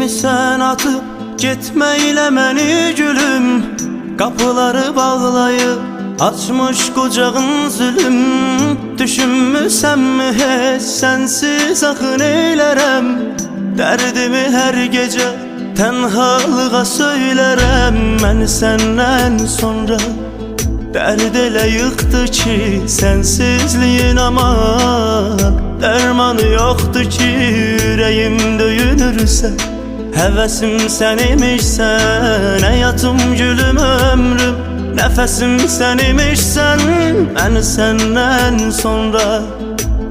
Sen atıp gitmeyle məni gülüm, kapıları bağlayıp açmış kucağın zulüm. Düşünmüsənmi heç sensiz axı neylərəm? Dərdimi hər gecə tənhalığa söylərəm. Mən səndən sonra dərd elə yıxdı ki, sensizliyin aman dərmanı yoxdur ki, ürəyim döyünürsə. Həvəsim sən imişsən, həyatım gülüm ömrüm, nəfəsim sən imişsən. Mən səndən sonra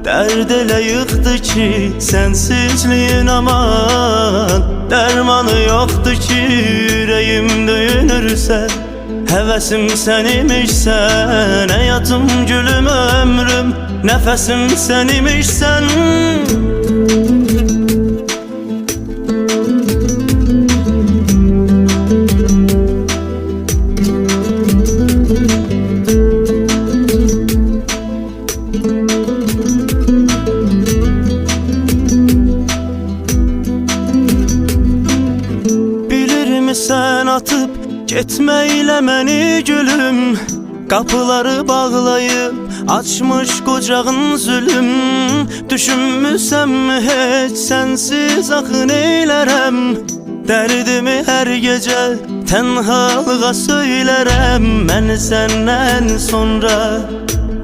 dərd elə yıxdı ki, sensizliyin aman dərmanı yoxdur ki, ürəyim döyünürsə. Həvəsim sən imişsən, həyatım gülüm ömrüm, nəfəsim sən imişsən. Sen atıp gitmeyle məni gülüm, kapıları bağlayıp açmış kucağın zulüm. Düşünmüsənmi heç sensiz axı neylərəm? Dərdimi hər gecə tənhalığa söylərəm. Mən səndən sonra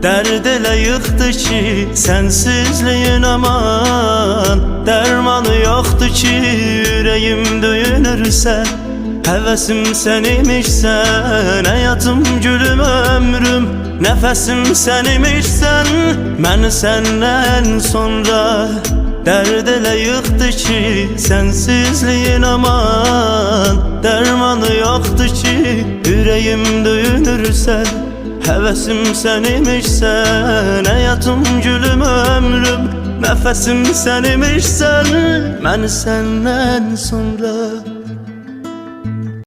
dərd elə yıxdı ki, sensizliyin aman dərmanı yoxdur ki, ürəyim döyünürsə. Həvəsim sən imişsən, həyatım gülüm ömrüm, nəfəsim sən imişsən. Mən səndən sonra dərd elə yıxdı ki, sensizliyin aman dərmanı yoxdur ki, ürəyim döyünürsə. Həvəsim sən imişsən, həyatım gülüm ömrüm, nəfəsim sən imişsən. Mən səndən sonra